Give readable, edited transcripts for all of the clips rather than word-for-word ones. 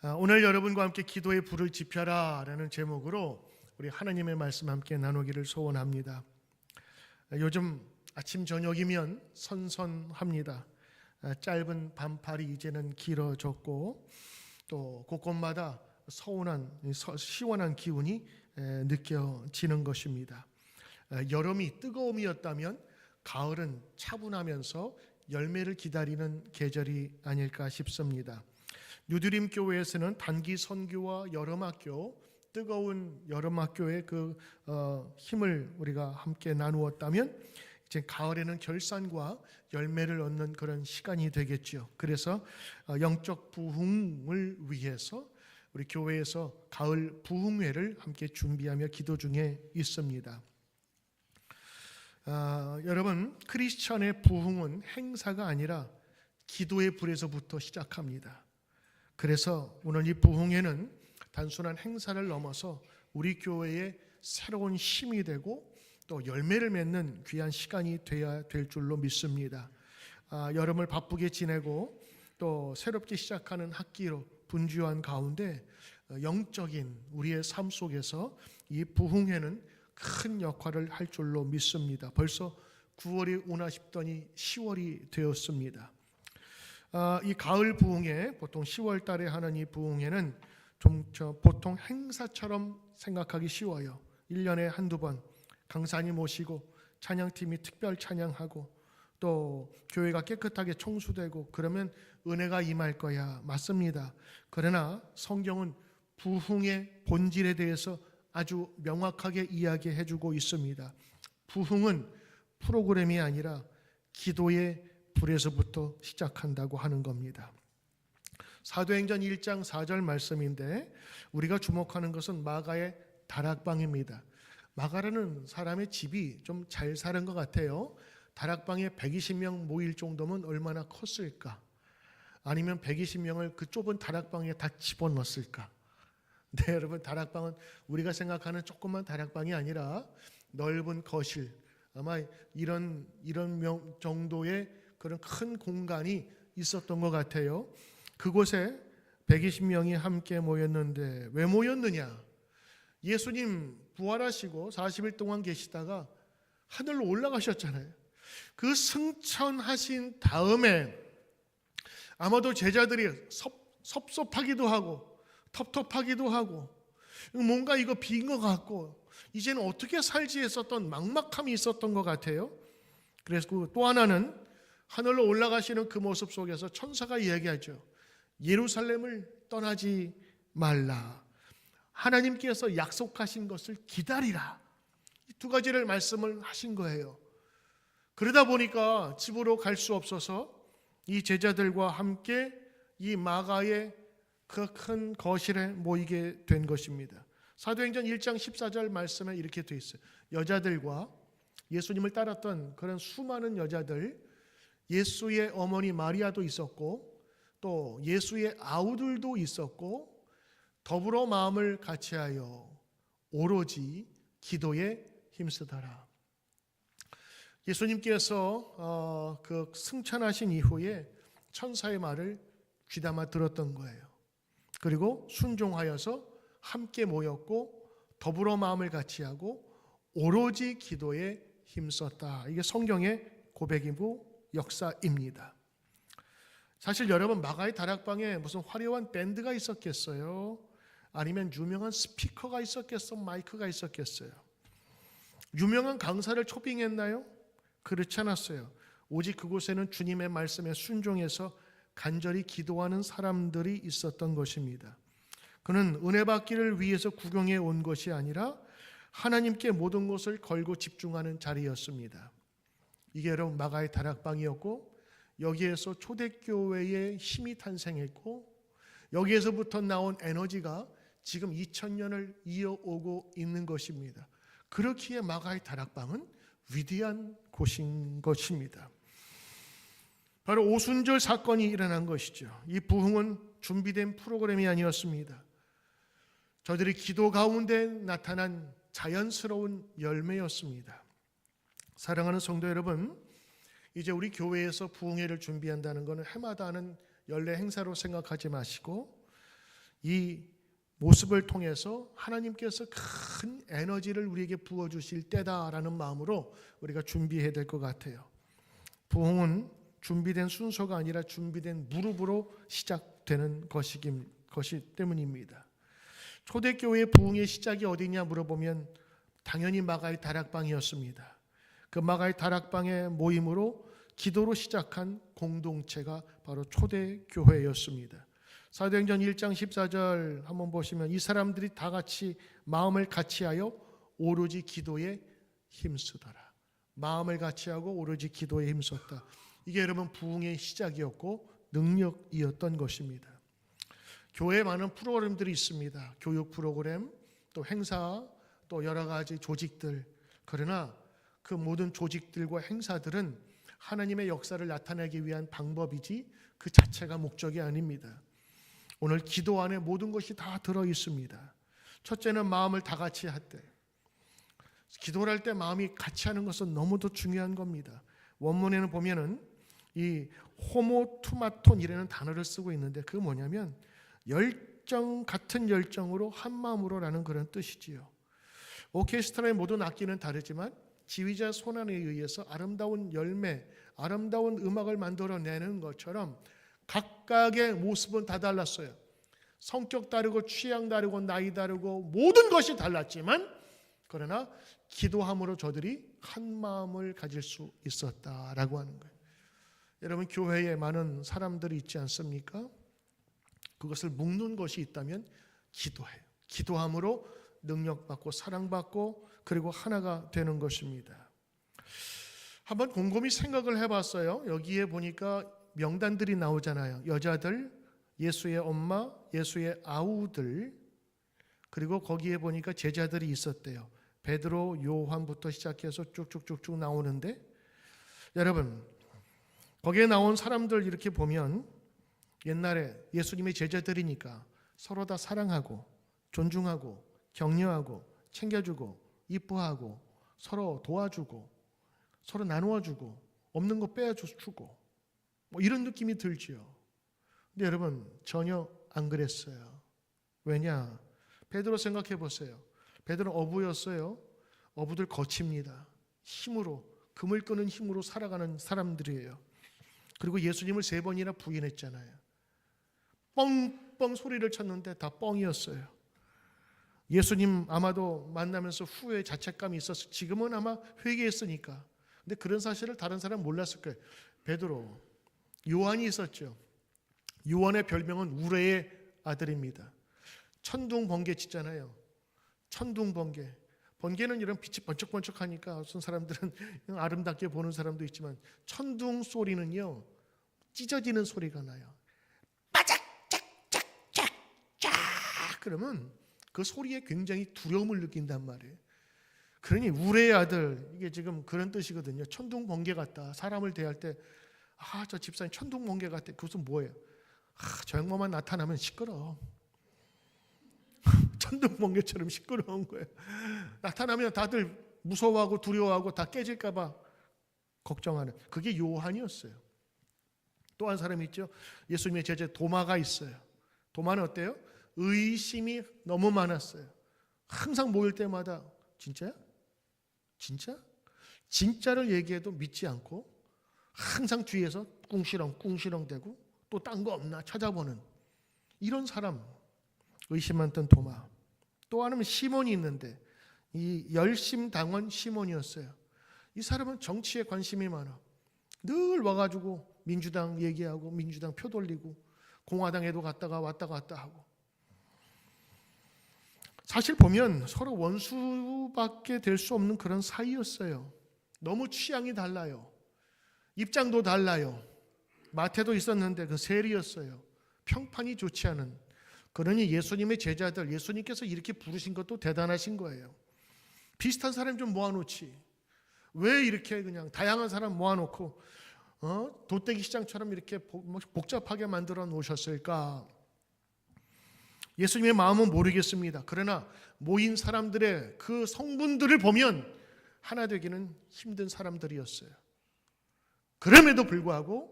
오늘 여러분과 함께 기도의 불을 지펴라 라는 제목으로 우리 하나님의 말씀 함께 나누기를 소원합니다. 요즘 아침 저녁이면 선선합니다. 짧은 반팔이 이제는 길어졌고 또 곳곳마다 시원한 기운이 느껴지는 것입니다. 여름이 뜨거움이었다면 가을은 차분하면서 열매를 기다리는 계절이 아닐까 싶습니다. 뉴드림 교회에서는 단기 선교와 여름학교, 뜨거운 여름학교의 힘을 우리가 함께 나누었다면 이제 가을에는 결산과 열매를 얻는 그런 시간이 되겠죠. 그래서 영적 부흥을 위해서 우리 교회에서 가을 부흥회를 함께 준비하며 기도 중에 있습니다. 여러분, 크리스천의 부흥은 행사가 아니라 기도의 불에서부터 시작합니다. 그래서 오늘 이 부흥회는 단순한 행사를 넘어서 우리 교회의 새로운 힘이 되고 또 열매를 맺는 귀한 시간이 되어야 될 줄로 믿습니다. 여름을 바쁘게 지내고 또 새롭게 시작하는 학기로 분주한 가운데 영적인 우리의 삶 속에서 이 부흥회는 큰 역할을 할 줄로 믿습니다. 벌써 9월이 오나 싶더니 10월이 되었습니다. 이 가을 부흥회, 보통 10월 달에 하는 이 부흥회는 보통 행사처럼 생각하기 쉬워요. 1년에 한두 번 강사님 모시고 찬양팀이 특별 찬양하고 또 교회가 깨끗하게 청소되고 그러면 은혜가 임할 거야. 맞습니다. 그러나 성경은 부흥의 본질에 대해서 아주 명확하게 이야기해 주고 있습니다. 부흥은 프로그램이 아니라 기도의 불에서부터 시작한다고 하는 겁니다. 사도행전 1장 4절 말씀인데 우리가 주목하는 것은 마가의 다락방입니다. 마가라는 사람의 집이 좀 잘 사는 것 같아요. 다락방에 120명 모일 정도면 얼마나 컸을까? 아니면 120명을 그 좁은 다락방에 다 집어넣었을까? 네, 여러분, 다락방은 우리가 생각하는 조그만 다락방이 아니라 넓은 거실, 아마 이런 정도의 그런 큰 공간이 있었던 것 같아요. 그곳에 120명이 함께 모였는데 왜 모였느냐? 예수님 부활하시고 40일 동안 계시다가 하늘로 올라가셨잖아요. 그 승천하신 다음에 아마도 제자들이 섭섭하기도 하고 텁텁하기도 하고 뭔가 이거 빈 것 같고 이제는 어떻게 살지 했었던 막막함이 있었던 것 같아요. 그래서 또 하나는 하늘로 올라가시는 그 모습 속에서 천사가 이야기하죠. 예루살렘을 떠나지 말라. 하나님께서 약속하신 것을 기다리라. 이 두 가지를 말씀을 하신 거예요. 그러다 보니까 집으로 갈 수 없어서 이 제자들과 함께 이 마가의 그 큰 거실에 모이게 된 것입니다. 사도행전 1장 14절 말씀에 이렇게 돼 있어요. 여자들과 예수님을 따랐던 그런 수많은 여자들, 예수의 어머니 마리아도 있었고 또 예수의 아우들도 있었고 더불어 마음을 같이하여 오로지 기도에 힘쓰더라. 예수님께서 그 승천하신 이후에 천사의 말을 귀담아 들었던 거예요. 그리고 순종하여서 함께 모였고 더불어 마음을 같이하고 오로지 기도에 힘썼다. 이게 성경의 고백이고 역사입니다. 사실 여러분, 마가의 다락방에 무슨 화려한 밴드가 있었겠어요? 아니면 유명한 스피커가 있었겠어? 마이크가 있었겠어요? 유명한 강사를 초빙했나요? 그렇지 않았어요. 오직 그곳에는 주님의 말씀에 순종해서 간절히 기도하는 사람들이 있었던 것입니다. 그는 은혜 받기를 위해서 구경해 온 것이 아니라 하나님께 모든 것을 걸고 집중하는 자리였습니다. 이게 여러분 마가의 다락방이었고 여기에서 초대교회의 힘이 탄생했고 여기에서부터 나온 에너지가 지금 2000년을 이어오고 있는 것입니다. 그렇기에 마가의 다락방은 위대한 곳인 것입니다. 바로 오순절 사건이 일어난 것이죠. 이 부흥은 준비된 프로그램이 아니었습니다. 저들이 기도 가운데 나타난 자연스러운 열매였습니다. 사랑하는 성도 여러분, 이제 우리 교회에서 부흥회를 준비한다는 것은 해마다 하는 연례 행사로 생각하지 마시고 이 모습을 통해서 하나님께서 큰 에너지를 우리에게 부어주실 때다라는 마음으로 우리가 준비해야 될 것 같아요. 부흥은 준비된 순서가 아니라 준비된 무릎으로 시작되는 것이 때문입니다. 초대교회의 부흥의 시작이 어디냐 물어보면 당연히 마가의 다락방이었습니다. 그 마가의 다락방의 모임으로 기도로 시작한 공동체가 바로 초대교회였습니다. 사도행전 1장 14절 한번 보시면 이 사람들이 다 같이 마음을 같이하여 오로지 기도에 힘쓰더라. 마음을 같이하고 오로지 기도에 힘썼다. 이게 여러분 부흥의 시작이었고 능력이었던 것입니다. 교회에 많은 프로그램들이 있습니다. 교육 프로그램, 또 행사, 또 여러 가지 조직들. 그러나 그 모든 조직들과 행사들은 하나님의 역사를 나타내기 위한 방법이지 그 자체가 목적이 아닙니다. 오늘 기도 안에 모든 것이 다 들어 있습니다. 첫째는 마음을 다 같이 할 때. 기도를 할 때 마음이 같이 하는 것은 너무도 중요한 겁니다. 원문에는 보면은 이 호모투마톤이라는 단어를 쓰고 있는데 그게 뭐냐면 열정 같은 열정으로 한 마음으로라는 그런 뜻이지요. 오케스트라의 모든 악기는 다르지만 지휘자 손안에 의해서 아름다운 열매, 아름다운 음악을 만들어내는 것처럼 각각의 모습은 다 달랐어요. 성격 다르고 취향 다르고 나이 다르고 모든 것이 달랐지만 그러나 기도함으로 저들이 한 마음을 가질 수 있었다라고 하는 거예요. 여러분 교회에 많은 사람들이 있지 않습니까? 그것을 묶는 것이 있다면 기도해요. 기도함으로 능력받고 사랑받고 그리고 하나가 되는 것입니다. 한번 곰곰이 생각을 해봤어요. 여기에 보니까 명단들이 나오잖아요. 여자들, 예수의 엄마, 예수의 아우들, 그리고 거기에 보니까 제자들이 있었대요. 베드로, 요한부터 시작해서 쭉쭉쭉쭉 나오는데 여러분 거기에 나온 사람들 이렇게 보면 옛날에 예수님의 제자들이니까 서로 다 사랑하고 존중하고 격려하고 챙겨주고 이뻐하고 서로 도와주고 서로 나누어주고 없는 거 빼주고 뭐 이런 느낌이 들지요. 근데 여러분 전혀 안 그랬어요. 왜냐? 베드로 생각해 보세요. 베드로 어부였어요. 어부들 거칩니다. 힘으로 금을 끄는 힘으로 살아가는 사람들이에요. 그리고 예수님을 3번이나 부인했잖아요. 뻥뻥 소리를 쳤는데 다 뻥이었어요. 예수님 아마도 만나면서 후회 자책감이 있었어. 지금은 아마 회개했으니까. 근데 그런 사실을 다른 사람은 몰랐을 거예요. 베드로, 요한이 있었죠. 요한의 별명은 우레의 아들입니다. 천둥 번개 치잖아요. 천둥 번개. 번개는 이런 빛이 번쩍번쩍하니까 어떤 사람들은 아름답게 보는 사람도 있지만 천둥 소리는요 찢어지는 소리가 나요. 빠짝짝짝짝짝 그러면 그 소리에 굉장히 두려움을 느낀단 말이에요. 그러니 우레의 아들 이게 지금 그런 뜻이거든요. 천둥 번개 같다. 사람을 대할 때 저 집사님 천둥 번개 같아. 그것은 뭐예요? 저 양반만 나타나면 시끄러워. 천둥 번개처럼 시끄러운 거예요. 나타나면 다들 무서워하고 두려워하고 다 깨질까 봐 걱정하는 그게 요한이었어요. 또 한 사람이 있죠. 예수님의 제자 도마가 있어요. 도마는 어때요? 의심이 너무 많았어요. 항상 모일 때마다 진짜야? 진짜? 진짜를 얘기해도 믿지 않고 항상 뒤에서 꿍시렁대고 또 딴 거 없나 찾아보는 이런 사람 의심 많던 도마. 또 하나는 시몬이 있는데 이 열심당원 시몬이었어요. 이 사람은 정치에 관심이 많아. 늘 와가지고 민주당 얘기하고 민주당 표 돌리고 공화당에도 갔다가 왔다 갔다 하고 사실 보면 서로 원수밖에 될 수 없는 그런 사이였어요. 너무 취향이 달라요. 입장도 달라요. 마태도 있었는데 그 세리였어요. 평판이 좋지 않은. 그러니 예수님의 제자들, 예수님께서 이렇게 부르신 것도 대단하신 거예요. 비슷한 사람 좀 모아놓지. 왜 이렇게 그냥 다양한 사람 모아놓고 돗대기 시장처럼 이렇게 복잡하게 만들어 놓으셨을까? 예수님의 마음은 모르겠습니다. 그러나 모인 사람들의 그 성분들을 보면 하나 되기는 힘든 사람들이었어요. 그럼에도 불구하고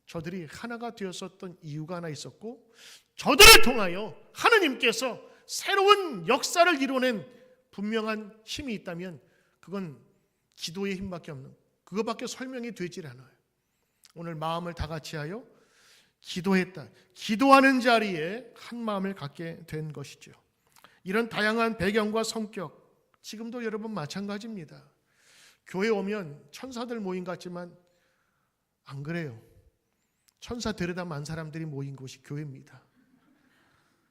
저들이 하나가 되었었던 이유가 하나 있었고, 저들을 통하여 하나님께서 새로운 역사를 이뤄낸 분명한 힘이 있다면 그건 기도의 힘밖에 없는, 그것밖에 설명이 되질 않아요. 오늘 마음을 다 같이 하여 기도했다. 기도하는 자리에 한 마음을 갖게 된 것이죠. 이런 다양한 배경과 성격, 지금도 여러분 마찬가지입니다. 교회 오면 천사들 모임 같지만 안 그래요. 천사 되려다 만 사람들이 모인 곳이 교회입니다.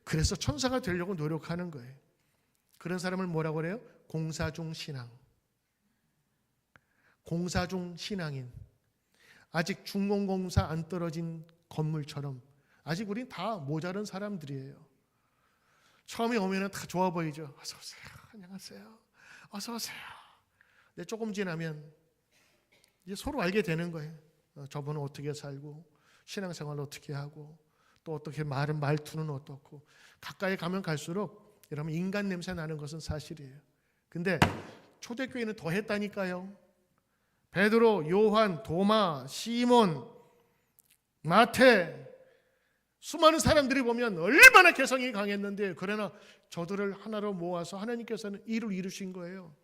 그래서 천사가 되려고 노력하는 거예요. 그런 사람을 뭐라고 그래요? 공사 중 신앙. 공사 중 신앙인. 아직 중공공사 안 떨어진 건물처럼 아직 우린 다 모자른 사람들이에요. 처음에 오면 다 좋아 보이죠. 어서 오세요. 안녕하세요. 어서 오세요. 근데 조금 지나면 이제 서로 알게 되는 거예요. 저분은 어떻게 살고, 신앙생활 어떻게 하고, 또 어떻게 말투는 어떻고. 가까이 가면 갈수록 여러분 인간 냄새 나는 것은 사실이에요. 근데 초대교회는 더 했다니까요. 베드로, 요한, 도마, 시몬, 마태, 수많은 사람들이 보면 얼마나 개성이 강했는데, 그러나 저들을 하나로 모아서 하나님께서는 일을 이루신 거예요.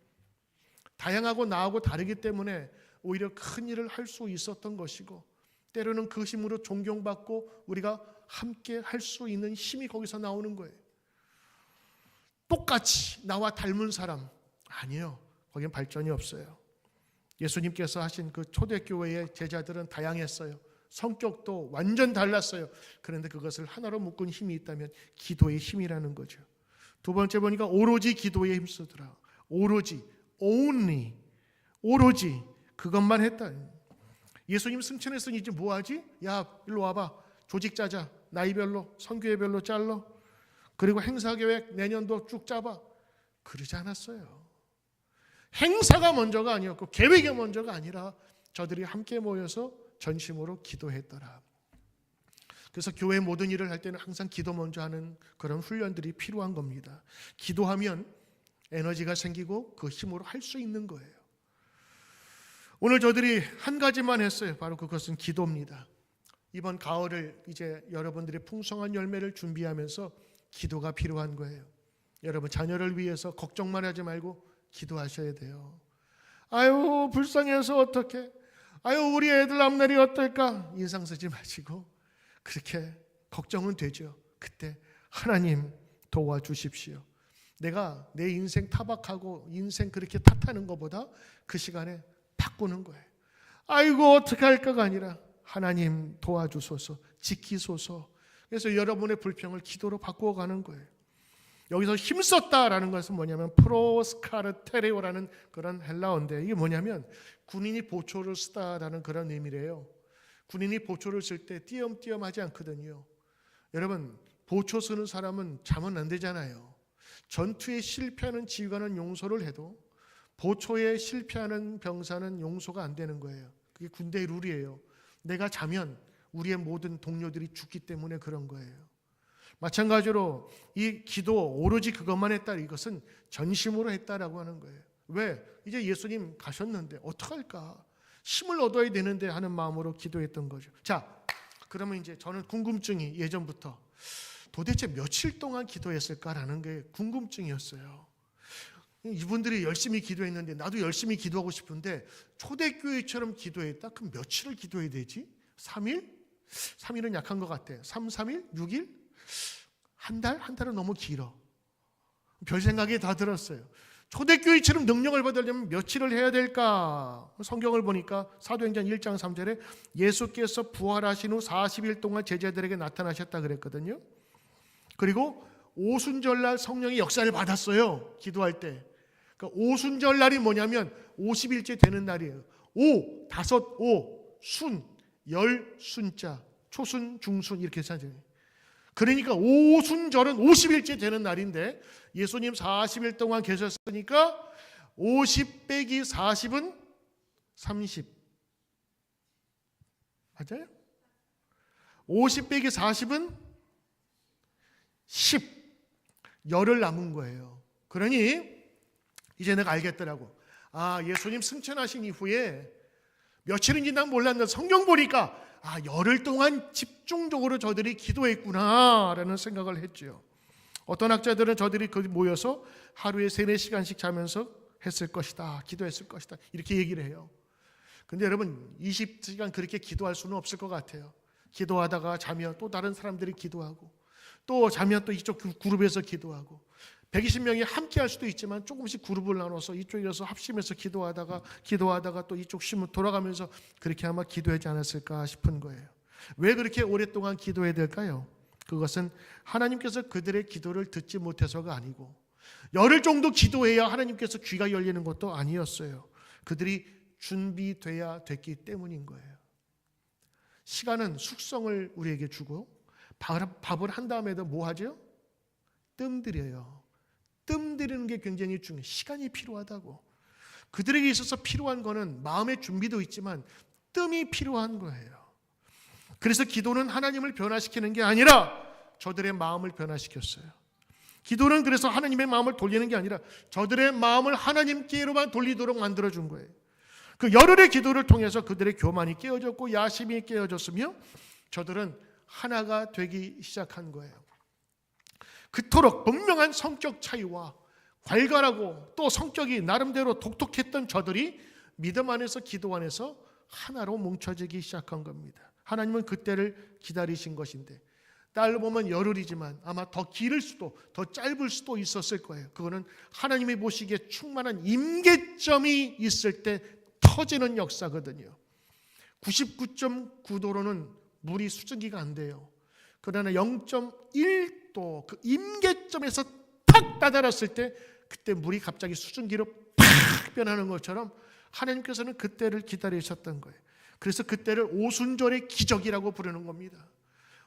다양하고 나하고 다르기 때문에 오히려 큰 일을 할 수 있었던 것이고, 때로는 그 힘으로 존경받고 우리가 함께 할 수 있는 힘이 거기서 나오는 거예요. 똑같이 나와 닮은 사람 아니에요. 거기는 발전이 없어요. 예수님께서 하신 그 초대교회의 제자들은 다양했어요. 성격도 완전 달랐어요. 그런데 그것을 하나로 묶은 힘이 있다면 기도의 힘이라는 거죠. 두 번째 보니까 오로지 기도에 힘쓰더라. 오로지, only, 오로지 그것만 했다. 예수님 승천했으니 이제 뭐하지? 야, 일로 와봐. 조직 짜자. 나이별로, 선교회별로 잘라. 그리고 행사계획 내년도 쭉 짜봐. 그러지 않았어요. 행사가 먼저가 아니었고 계획이 먼저가 아니라 저들이 함께 모여서 전심으로 기도했더라. 그래서 교회 모든 일을 할 때는 항상 기도 먼저 하는 그런 훈련들이 필요한 겁니다. 기도하면 에너지가 생기고 그 힘으로 할 수 있는 거예요. 오늘 저들이 한 가지만 했어요. 바로 그것은 기도입니다. 이번 가을을 이제 여러분들의 풍성한 열매를 준비하면서 기도가 필요한 거예요. 여러분 자녀를 위해서 걱정만 하지 말고 기도하셔야 돼요. 아유 불쌍해서 어떡해. 아유 우리 애들 앞날이 어떨까. 인상 쓰지 마시고 그렇게 걱정은 되죠. 그때 하나님 도와주십시오. 내가 내 인생 타박하고 인생 그렇게 탓하는 것보다 그 시간에 바꾸는 거예요. 아이고 어떻게 할까가 아니라 하나님 도와주소서, 지키소서. 그래서 여러분의 불평을 기도로 바꾸어가는 거예요. 여기서 힘썼다라는 것은 뭐냐면 프로스카르테레오라는 그런 헬라어인데, 이게 뭐냐면 군인이 보초를 쓰다라는 그런 의미래요. 군인이 보초를 쓸 때 띄엄띄엄 하지 않거든요. 여러분 보초 쓰는 사람은 자면 안 되잖아요. 전투에 실패하는 지휘관은 용서를 해도 보초에 실패하는 병사는 용서가 안 되는 거예요. 그게 군대의 룰이에요. 내가 자면 우리의 모든 동료들이 죽기 때문에 그런 거예요. 마찬가지로 이 기도 오로지 그것만 했다, 이것은 전심으로 했다라고 하는 거예요. 왜? 이제 예수님 가셨는데 어떡할까? 힘을 얻어야 되는데 하는 마음으로 기도했던 거죠. 자, 그러면 이제 저는 궁금증이 예전부터 도대체 며칠 동안 기도했을까라는 게 궁금증이었어요. 이분들이 열심히 기도했는데 나도 열심히 기도하고 싶은데 초대교회처럼 기도했다? 그럼 며칠을 기도해야 되지? 3일? 3일은 약한 것 같아. 3, 3일? 6일? 한 달? 한 달은 너무 길어. 별 생각이 다 들었어요. 초대교회처럼 능력을 받으려면 며칠을 해야 될까? 성경을 보니까 사도행전 1장 3절에 예수께서 부활하신 후 40일 동안 제자들에게 나타나셨다 그랬거든요. 그리고 오순절날 성령의 역사를 받았어요. 기도할 때. 그러니까 오순절날이 뭐냐면 50일째 되는 날이에요. 오, 다섯 오, 순, 열 순자, 초순, 중순 이렇게 사잖아요. 그러니까 오순절은 50일째 되는 날인데 예수님 40일 동안 계셨으니까 50 빼기 40은 30. 맞아요? 50 빼기 40은 10. 열흘 남은 거예요. 그러니 이제 내가 알겠더라고. 아, 예수님 승천하신 이후에 며칠은 지난 몰랐는데 성경 보니까 열흘 동안 집중적으로 저들이 기도했구나라는 생각을 했죠. 어떤 학자들은 저들이 거기 모여서 하루에 3-4시간씩 자면서 했을 것이다, 기도했을 것이다 이렇게 얘기를 해요. 근데 여러분 20시간 그렇게 기도할 수는 없을 것 같아요. 기도하다가 자면 또 다른 사람들이 기도하고, 또 자면 또 이쪽 그룹에서 기도하고, 120명이 함께 할 수도 있지만 조금씩 그룹을 나눠서 이쪽에서 합심해서 기도하다가 또 이쪽 심을 돌아가면서 그렇게 아마 기도하지 않았을까 싶은 거예요. 왜 그렇게 오랫동안 기도해야 될까요? 그것은 하나님께서 그들의 기도를 듣지 못해서가 아니고, 열흘 정도 기도해야 하나님께서 귀가 열리는 것도 아니었어요. 그들이 준비돼야 됐기 때문인 거예요. 시간은 숙성을 우리에게 주고, 밥을 한 다음에도 뭐 하죠? 뜸 들여요. 뜸 들이는 게 굉장히 중요해요. 시간이 필요하다고. 그들에게 있어서 필요한 거는 마음의 준비도 있지만 뜸이 필요한 거예요. 그래서 기도는 하나님을 변화시키는 게 아니라 저들의 마음을 변화시켰어요. 기도는 그래서 하나님의 마음을 돌리는 게 아니라 저들의 마음을 하나님께로만 돌리도록 만들어준 거예요. 그 열흘의 기도를 통해서 그들의 교만이 깨어졌고 야심이 깨어졌으며 저들은 하나가 되기 시작한 거예요. 그토록 분명한 성격 차이와 괄괄하고 또 성격이 나름대로 독특했던 저들이 믿음 안에서 기도 안에서 하나로 뭉쳐지기 시작한 겁니다. 하나님은 그때를 기다리신 것인데, 딸로 보면 열흘이지만 아마 더 길을 수도 더 짧을 수도 있었을 거예요. 그거는 하나님이 보시기에 충만한 임계점이 있을 때 터지는 역사거든요. 99.9도로는 물이 수증기가 안 돼요. 그러나 0.1도 그 임계점에서 탁 다다랐을 때 그때 물이 갑자기 수증기로 팍 변하는 것처럼 하나님께서는 그때를 기다리셨던 거예요. 그래서 그때를 오순절의 기적이라고 부르는 겁니다.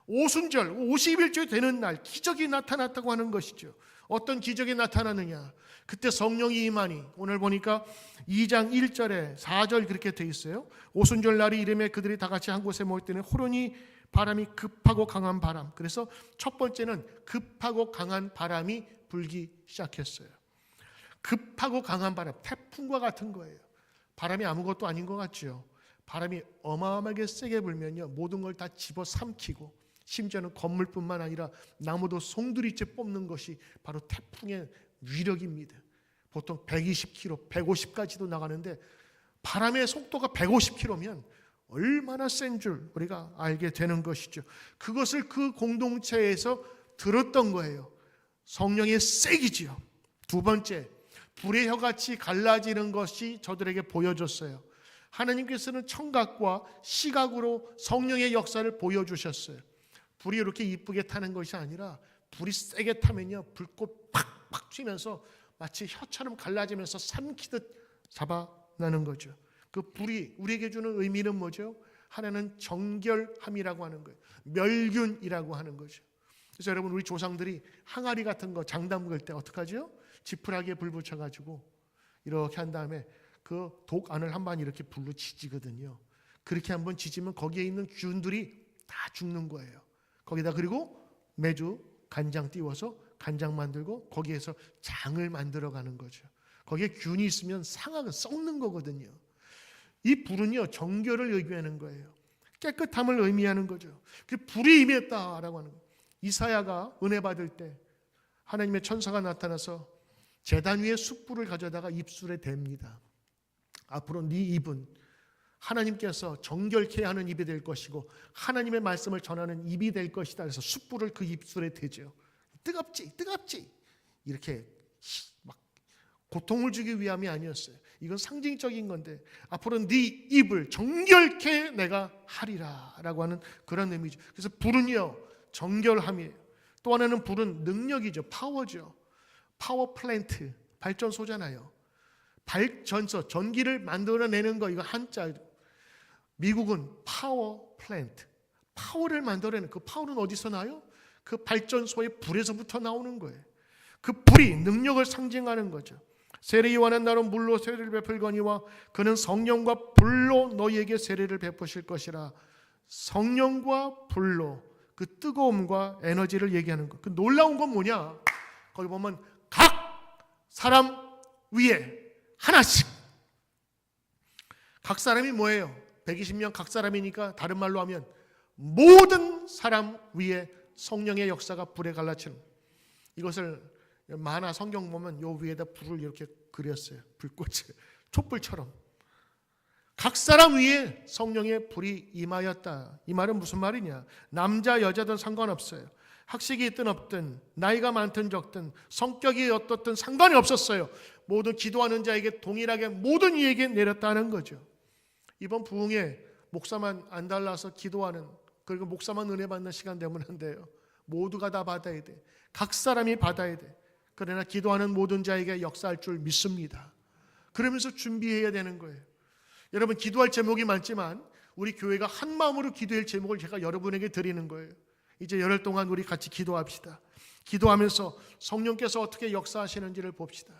오순절 50일째 되는 날 기적이 나타났다고 하는 것이죠. 어떤 기적이 나타나느냐, 그때 성령이 임하니, 오늘 보니까 2장 1절에 4절 그렇게 돼 있어요. 오순절 날이 이름에 그들이 다 같이 한 곳에 모일 때는 호련히 바람이 급하고 강한 바람. 그래서 첫 번째는 급하고 강한 바람이 불기 시작했어요. 급하고 강한 바람, 태풍과 같은 거예요. 바람이 아무것도 아닌 것 같죠. 바람이 어마어마하게 세게 불면요, 모든 걸 다 집어삼키고, 심지어는 건물뿐만 아니라 나무도 송두리째 뽑는 것이 바로 태풍의 위력입니다. 보통 120km, 150까지도 나가는데 바람의 속도가 150km면 얼마나 센 줄 우리가 알게 되는 것이죠. 그것을 그 공동체에서 들었던 거예요. 성령의 세기지요. 두 번째, 불의 혀같이 갈라지는 것이 저들에게 보여줬어요. 하나님께서는 청각과 시각으로 성령의 역사를 보여주셨어요. 불이 이렇게 이쁘게 타는 것이 아니라 불이 세게 타면요, 불꽃 팍팍 튀면서 마치 혀처럼 갈라지면서 삼키듯 잡아나는 거죠. 그 불이 우리에게 주는 의미는 뭐죠? 하나는 정결함이라고 하는 거예요. 멸균이라고 하는 거죠. 그래서 여러분, 우리 조상들이 항아리 같은 거 장 담글 때 어떻게 하죠? 지푸라기에 불 붙여가지고 이렇게 한 다음에 그 독 안을 한번 이렇게 불로 지지거든요. 그렇게 한번 지지면 거기에 있는 균들이 다 죽는 거예요. 거기다 그리고 매주 간장 띄워서 간장 만들고 거기에서 장을 만들어가는 거죠. 거기에 균이 있으면 썩는 거거든요. 이 불은요, 정결을 의미하는 거예요. 깨끗함을 의미하는 거죠. 그 불이 임했다라고 하는 거예요. 이사야가 은혜 받을 때 하나님의 천사가 나타나서 제단 위에 숯불을 가져다가 입술에 댑니다. 앞으로 네 입은 하나님께서 정결케 하는 입이 될 것이고 하나님의 말씀을 전하는 입이 될 것이다. 그래서 숯불을 그 입술에 대죠. 뜨겁지 이렇게 막 고통을 주기 위함이 아니었어요. 이건 상징적인 건데 앞으로 네 입을 정결케 내가 하리라 라고 하는 그런 의미죠. 그래서 불은요, 정결함이에요. 또 하나는 불은 능력이죠. 파워죠. 파워 플랜트, 발전소잖아요. 발전소, 전기를 만들어내는 거, 이거 한자. 미국은 파워 플랜트, 파워를 만들어내는, 그 파워는 어디서 나요? 그 발전소의 불에서부터 나오는 거예요. 그 불이 능력을 상징하는 거죠. 세례 요한은 나로 물로 세례를 베풀거니와 그는 성령과 불로 너희에게 세례를 베푸실 것이라. 성령과 불로, 그 뜨거움과 에너지를 얘기하는 거. 그 놀라운 건 뭐냐? 거기 보면 각 사람 위에 하나씩. 각 사람이 뭐예요? 120명 각 사람이니까 다른 말로 하면 모든 사람 위에 성령의 역사가 불에 갈라치는, 이것을 만화 성경 보면 요 위에다 불을 이렇게 그렸어요. 불꽃을 촛불처럼 각 사람 위에 성령의 불이 임하였다. 이 말은 무슨 말이냐? 남자 여자든 상관없어요. 학식이 있든 없든 나이가 많든 적든 성격이 어떻든 상관이 없었어요. 모든 기도하는 자에게 동일하게 모든 이에게 내렸다는 거죠. 이번 부흥에 목사만 안 달라서 기도하는, 그리고 목사만 은혜 받는 시간 되면 안 돼요. 모두가 다 받아야 돼. 각 사람이 받아야 돼. 그러나 기도하는 모든 자에게 역사할 줄 믿습니다. 그러면서 준비해야 되는 거예요. 여러분, 기도할 제목이 많지만 우리 교회가 한 마음으로 기도할 제목을 제가 여러분에게 드리는 거예요. 이제 열흘 동안 우리 같이 기도합시다. 기도하면서 성령께서 어떻게 역사하시는지를 봅시다.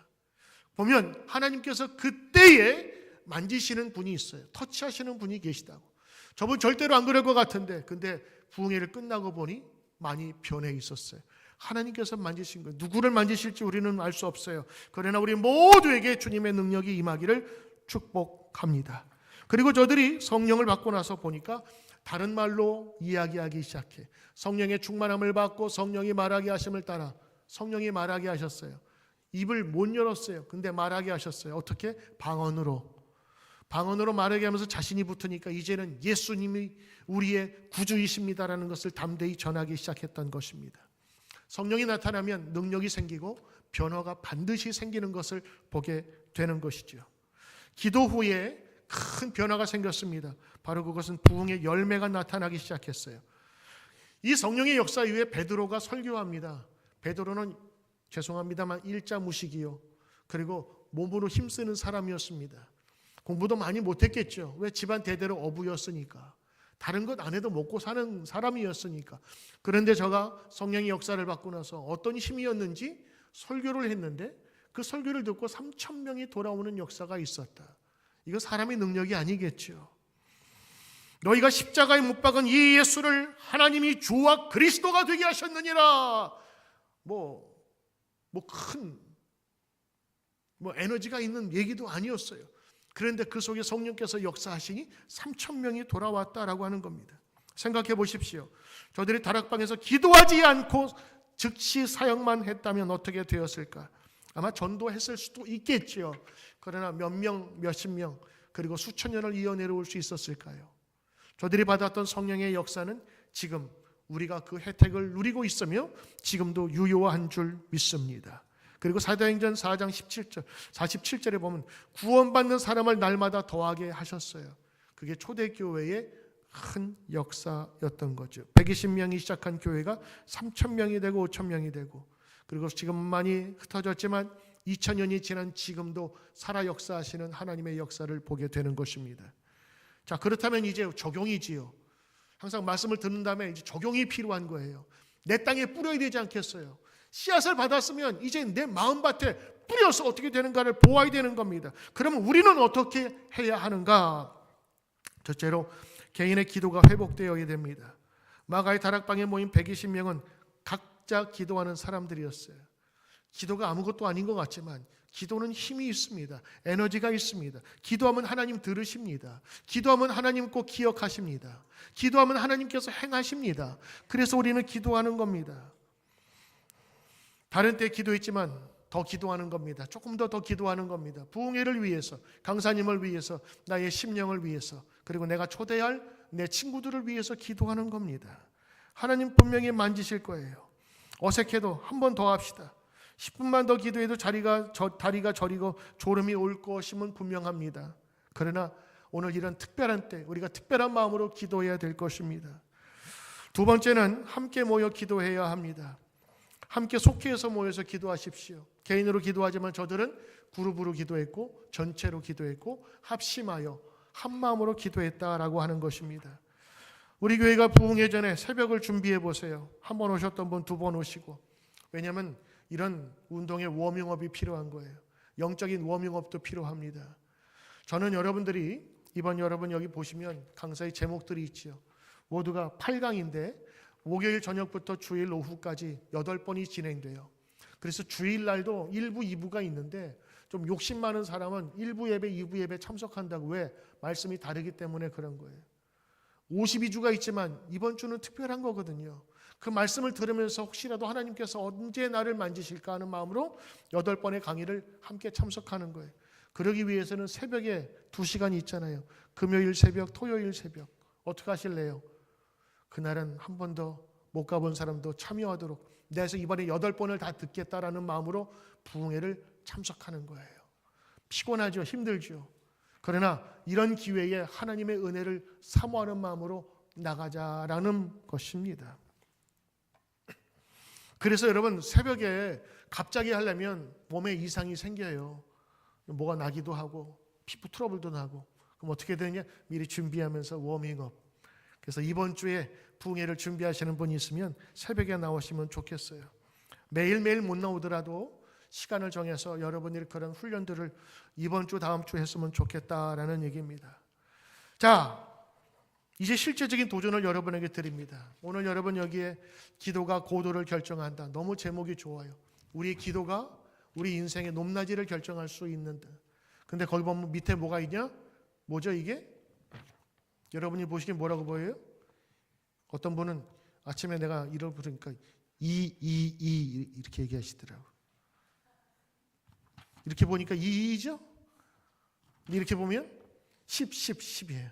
보면 하나님께서 그때에 만지시는 분이 있어요. 터치하시는 분이 계시다고. 저분 절대로 안 그럴 것 같은데, 근데 부흥회를 끝나고 보니 많이 변해 있었어요. 하나님께서 만지신 거예요. 누구를 만지실지 우리는 알 수 없어요. 그러나 우리 모두에게 주님의 능력이 임하기를 축복합니다. 그리고 저들이 성령을 받고 나서 보니까 다른 말로 이야기하기 시작해. 성령의 충만함을 받고 성령이 말하게 하심을 따라 성령이 말하게 하셨어요. 입을 못 열었어요. 근데 말하게 하셨어요. 어떻게? 방언으로 말하게 하면서 자신이 붙으니까 이제는 예수님이 우리의 구주이십니다라는 것을 담대히 전하기 시작했던 것입니다. 성령이 나타나면 능력이 생기고 변화가 반드시 생기는 것을 보게 되는 것이죠. 기도 후에 큰 변화가 생겼습니다. 바로 그것은 부흥의 열매가 나타나기 시작했어요. 이 성령의 역사 이후에 베드로가 설교합니다. 베드로는 죄송합니다만 일자 무식이요, 그리고 몸으로 힘쓰는 사람이었습니다. 공부도 많이 못했겠죠. 왜? 집안 대대로 어부였으니까. 다른 것 안 해도 먹고 사는 사람이었으니까. 그런데 저가 성령의 역사를 받고 나서 어떤 힘이었는지 설교를 했는데 그 설교를 듣고 3,000명이 돌아오는 역사가 있었다. 이거 사람의 능력이 아니겠죠. 너희가 십자가에 못 박은 이 예수를 하나님이 주와 그리스도가 되게 하셨느니라. 큰 에너지가 있는 얘기도 아니었어요. 그런데 그 속에 성령께서 역사하시니 3,000명이 돌아왔다라고 하는 겁니다. 생각해 보십시오. 저들이 다락방에서 기도하지 않고 즉시 사역만 했다면 어떻게 되었을까? 아마 전도했을 수도 있겠죠. 그러나 몇 명, 몇십 명, 그리고 수천 년을 이어내려올 수 있었을까요? 저들이 받았던 성령의 역사는 지금 우리가 그 혜택을 누리고 있으며 지금도 유효한 줄 믿습니다. 그리고 사도행전 4장 17절, 47절에 보면 구원받는 사람을 날마다 더하게 하셨어요. 그게 초대교회의 큰 역사였던 거죠. 120명이 시작한 교회가 3,000명이 되고 5,000명이 되고, 그리고 지금 많이 흩어졌지만 2000년이 지난 지금도 살아 역사하시는 하나님의 역사를 보게 되는 것입니다. 자, 그렇다면 이제 적용이지요. 항상 말씀을 듣는 다음에 이제 적용이 필요한 거예요. 내 땅에 뿌려야 되지 않겠어요? 씨앗을 받았으면 이제 내 마음밭에 뿌려서 어떻게 되는가를 보아야 되는 겁니다. 그러면 우리는 어떻게 해야 하는가? 첫째로 개인의 기도가 회복되어야 됩니다. 마가의 다락방에 모인 120명은 각자 기도하는 사람들이었어요. 기도가 아무것도 아닌 것 같지만 기도는 힘이 있습니다. 에너지가 있습니다. 기도하면 하나님 들으십니다. 기도하면 하나님 꼭 기억하십니다. 기도하면 하나님께서 행하십니다. 그래서 우리는 기도하는 겁니다. 다른 때 기도했지만 더 기도하는 겁니다. 조금 더 기도하는 겁니다. 부흥회를 위해서, 강사님을 위해서, 나의 심령을 위해서, 그리고 내가 초대할 내 친구들을 위해서 기도하는 겁니다. 하나님 분명히 만지실 거예요. 어색해도 한 번 더 합시다. 10분만 더 기도해도 다리가 저리고 졸음이 올 것임은 분명합니다. 그러나 오늘 이런 특별한 때 우리가 특별한 마음으로 기도해야 될 것입니다. 두 번째는 함께 모여 기도해야 합니다. 함께 속해서 모여서 기도하십시오. 개인으로 기도하지만 저들은 그룹으로 기도했고 전체로 기도했고 합심하여 한 마음으로 기도했다라고 하는 것입니다. 우리 교회가 부흥회 전에 새벽을 준비해 보세요. 한 번 오셨던 분, 두 번 오시고. 왜냐하면 이런 운동의 워밍업이 필요한 거예요. 영적인 워밍업도 필요합니다. 저는 여러분들이 이번 여러분 여기 보시면 강사의 제목들이 있지요. 모두가 8강인데 목요일 저녁부터 주일 오후까지 8번이 진행돼요. 그래서 주일날도 1부, 2부가 있는데 좀 욕심 많은 사람은 1부 예배, 2부 예배 참석한다고. 왜? 말씀이 다르기 때문에 그런 거예요. 52주가 있지만 이번 주는 특별한 거거든요. 그 말씀을 들으면서 혹시라도 하나님께서 언제 나를 만지실까 하는 마음으로 8번의 강의를 함께 참석하는 거예요. 그러기 위해서는 새벽에 2시간이 있잖아요. 금요일 새벽, 토요일 새벽. 어떻게 하실래요? 그날은 한 번 더 못 가본 사람도 참여하도록 내가 이번에 8번을 다 듣겠다라는 마음으로 부흥회를 참석하는 거예요. 피곤하죠. 힘들죠. 그러나 이런 기회에 하나님의 은혜를 사모하는 마음으로 나가자라는 것입니다. 그래서 여러분 새벽에 갑자기 하려면 몸에 이상이 생겨요. 뭐가 나기도 하고 피부 트러블도 나고. 그럼 어떻게 되느냐? 미리 준비하면서 워밍업. 그래서 이번 주에 부흥회를 준비하시는 분이 있으면 새벽에 나오시면 좋겠어요. 매일매일 못 나오더라도 시간을 정해서 여러분이 그런 훈련들을 이번 주 다음 주 했으면 좋겠다라는 얘기입니다. 자, 이제 실제적인 도전을 여러분에게 드립니다. 오늘 여러분 여기에 기도가 고도를 결정한다. 너무 제목이 좋아요. 우리의 기도가 우리 인생의 높낮이를 결정할 수 있는데. 근데 거기 보면 밑에 뭐가 있냐? 뭐죠 이게? 여러분이 보시기에 뭐라고 보여요? 어떤 분은 아침에 내가 이를 부르니까 이렇게 얘기하시더라고요. 이렇게 보니까 2죠? 이렇게 보면 10이에요.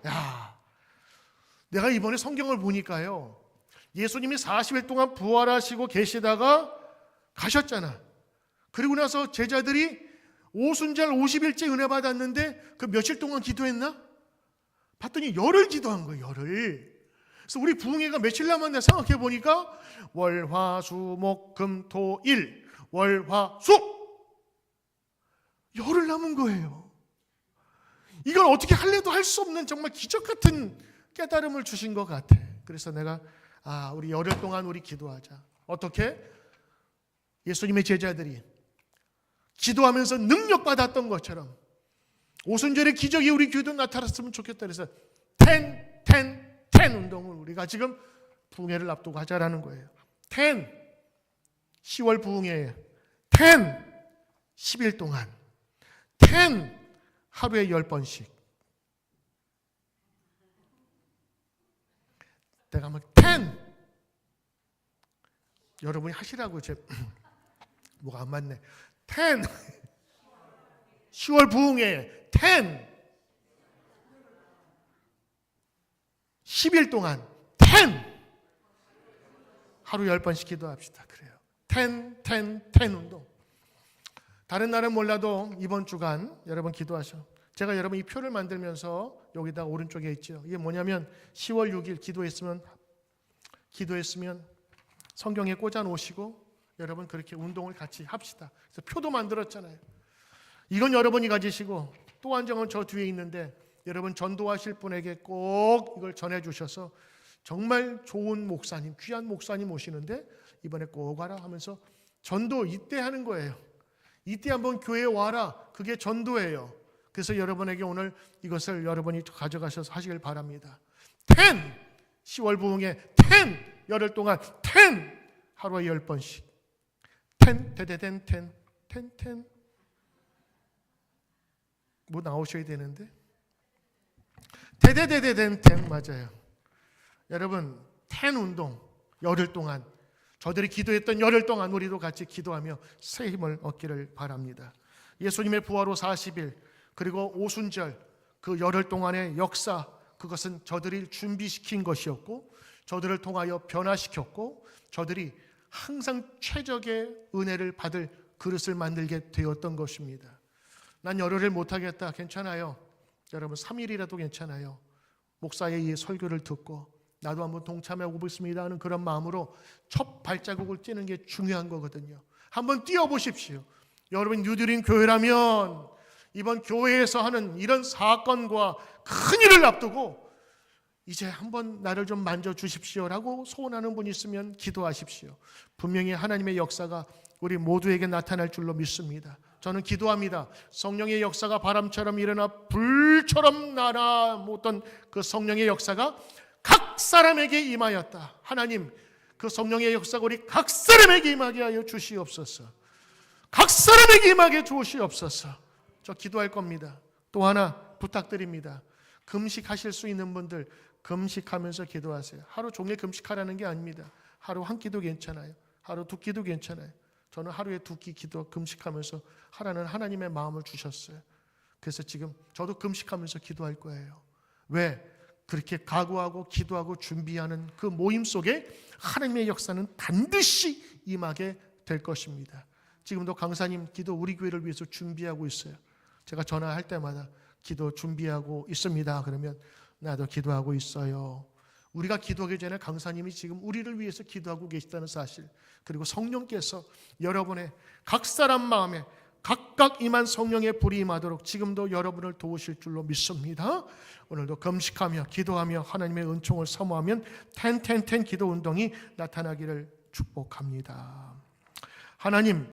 야, 내가 이번에 성경을 보니까요. 예수님이 40일 동안 부활하시고 계시다가 가셨잖아. 그리고 나서 제자들이 오순절 50일째 은혜 받았는데 그 며칠 동안 기도했나? 봤더니 열흘 기도한 거예요. 열흘. 그래서 우리 부흥회가 며칠 남았나 생각해 보니까 월, 화, 수, 목, 금, 토, 일. 월, 화, 수. 열흘 남은 거예요. 이걸 어떻게 할래도 할 수 없는 정말 기적 같은 깨달음을 주신 것 같아. 그래서 내가 우리 열흘 동안 우리 기도하자. 어떻게? 예수님의 제자들이 기도하면서 능력받았던 것처럼 오순절의 기적이 우리 교회도 나타났으면 좋겠다. 그래서 10 운동을 우리가 지금 부흥회를 앞두고 하자라는 거예요. 10월 부흥회에 10일 동안 10 하루에 10번씩 내가 막 10 여러분이 하시라고 제 뭐가 안 맞네. 10월 부흥회 10일 동안 10 하루 10번씩 기도합시다. 그래요. 10 운동. 다른 날은 몰라도 이번 주간 여러분 기도하셔. 제가 여러분 이 표를 만들면서 여기다 오른쪽에 있죠. 이게 뭐냐면 10월 6일 기도했으면 성경에 꽂아 놓으시고 여러분 그렇게 운동을 같이 합시다. 그래서 표도 만들었잖아요. 이건 여러분이 가지시고 또 한 장은 저 뒤에 있는데 여러분 전도하실 분에게 꼭 이걸 전해주셔서 정말 좋은 목사님, 귀한 목사님 오시는데 이번에 꼭 와라 하면서 전도 이때 하는 거예요. 이때 한번 교회에 와라. 그게 전도예요. 그래서 여러분에게 오늘 이것을 여러분이 가져가셔서 하시길 바랍니다. 10월 부흥회 10 동안 10 하루에 10번씩 10 뭐 나오셔야 되는데 10 맞아요. 여러분 10 운동 열흘 동안 저들이 기도했던 열흘 동안 우리도 같이 기도하며 새 힘을 얻기를 바랍니다. 예수님의 부활 후 40일 그리고 오순절 그 열흘 동안의 역사 그것은 저들이 준비시킨 것이었고 저들을 통하여 변화시켰고 저들이 항상 최적의 은혜를 받을 그릇을 만들게 되었던 것입니다. 난 열흘을 못하겠다. 괜찮아요. 여러분 3일이라도 괜찮아요. 목사의 이 설교를 듣고 나도 한번 동참하고 있습니다 하는 그런 마음으로 첫 발자국을 찌는 게 중요한 거거든요. 한번 뛰어보십시오. 여러분 뉴드림 교회라면 이번 교회에서 하는 이런 사건과 큰 일을 앞두고 이제 한번 나를 좀 만져주십시오라고 소원하는 분이 있으면 기도하십시오. 분명히 하나님의 역사가 우리 모두에게 나타날 줄로 믿습니다. 저는 기도합니다. 성령의 역사가 바람처럼 일어나 불처럼 날아오던 그 성령의 역사가 각 사람에게 임하였다. 하나님 그 성령의 역사가 우리 각 사람에게 임하게 하여 주시옵소서. 각 사람에게 임하게 주시옵소서. 저 기도할 겁니다. 또 하나 부탁드립니다. 금식하실 수 있는 분들 금식하면서 기도하세요. 하루 종일 금식하라는 게 아닙니다. 하루 한 끼도 괜찮아요. 하루 두 끼도 괜찮아요. 저는 하루에 두 끼 기도 금식하면서 하라는 하나님의 마음을 주셨어요. 그래서 지금 저도 금식하면서 기도할 거예요. 왜? 그렇게 각오하고 기도하고 준비하는 그 모임 속에 하나님의 역사는 반드시 임하게 될 것입니다. 지금도 강사님 기도 우리 교회를 위해서 준비하고 있어요. 제가 전화할 때마다 기도 준비하고 있습니다. 그러면 나도 기도하고 있어요. 우리가 기도하기 전에 강사님이 지금 우리를 위해서 기도하고 계시다는 사실, 그리고 성령께서 여러분의 각 사람 마음에 각각 임한 성령의 불이 임하도록 지금도 여러분을 도우실 줄로 믿습니다. 오늘도 금식하며 기도하며 하나님의 은총을 사모하면 10-10-10 기도 운동이 나타나기를 축복합니다. 하나님,